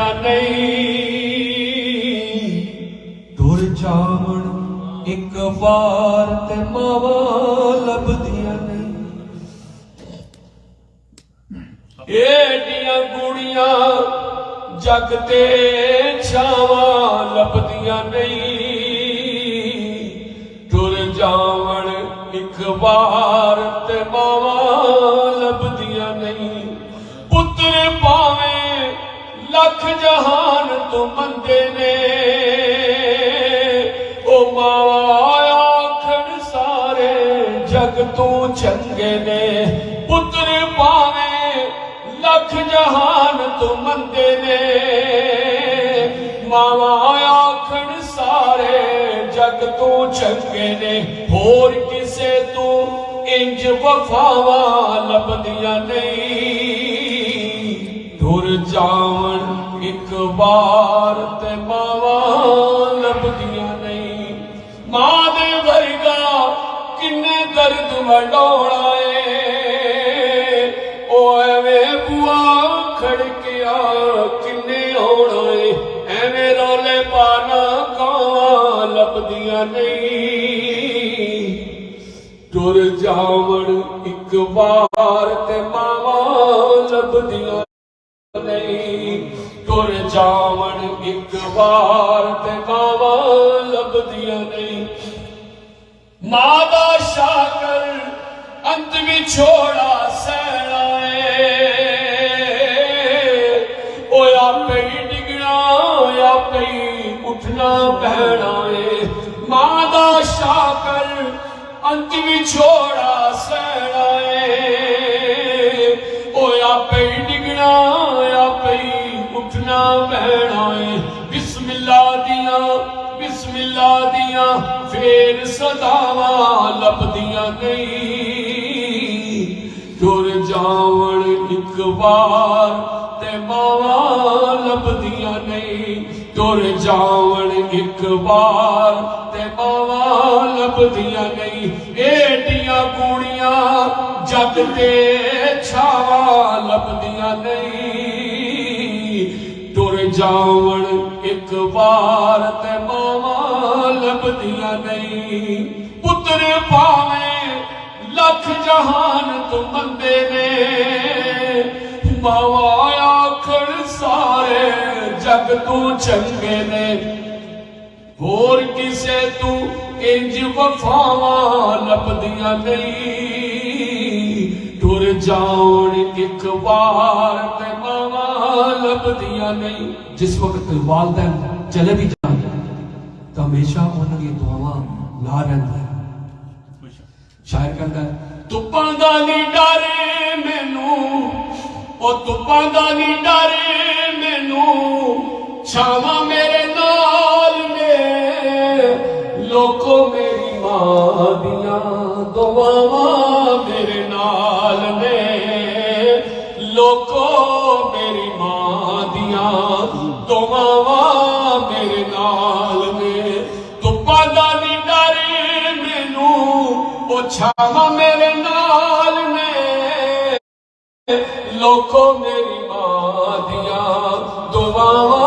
लभदियां नहीं। टुर जावण एक बार ते मावा लभदियां नहीं। एडियां गुड़ियां जग ते छावा लभदियां नहीं। टुर जावण एक बार ते मावा लभदियां नहीं। पुत्र पावे लख जहान तो मंदे ने, ओ मावा आखण सारे जग तो चंगे ने। पुत्र पावे लख जहान तो मंदे ने, मावा आखण सारे जग तो चंगे ने। होर किसे तू इंज वफावा लभदियां नहीं। टुर जावण एक बार ते मावा लभदियां नहीं। मां दे वर्गा किन्ने दर्द वडोला ए, ओ एवें बुआ खड़किया किन्ने होना ए। एवें रोले पाना कां लभदियां नहीं। टुर जावण एक बार ते मावा लभदियां नहीं। टुर जावण एक बार ते मावा लभदियां नहीं। मां दा शाकर अंत विछोड़ा सैना है, ओ आपे ही डिगना आपे ही उठना बहना है। मां दा शाकर अंत विछोड़ा सैना है, ओ आपे ही डिगना आपे ही उठना बहना है। बिस्मिल्ला दिया फेर सदावा लभदियां नहीं। टुर जावण एक बार ते मावा लभदियां नहीं। टुर जावण एक बार ते मावा लभदियां नहीं। एडियां कुड़ियां जग ते छावा लभदियां नहीं। टुर जावण एक बार ते मावा लभदियां नहीं। पुत्र पावे लख जहान तो मंदे ने, मावा आखण सारे जग तो चंगे ने। होर किसे तू इंज वफावा लभदियां नहीं। टुर जावण एक बार ते मावा लभदियां नहीं। जिस वक्त वालदैन चले भी जाते तो हमेशा उन्होंने दुआवां ला रहे। शायर कहता है तुप्पां दा नी डरे मैनू, ओ तुप्पां दा नी डरे मैनू, छावां मेरे नाल ने। लोको मेरी मां दियां दुआवां मेरे नाल ने। लोको मेरी मां दियां दुआवां मेरे नाल ने। तुप्पां दा नी डरे मैनू, ओ छावां मेरे नाल ने। लोको मेरी मां दियां दुआवां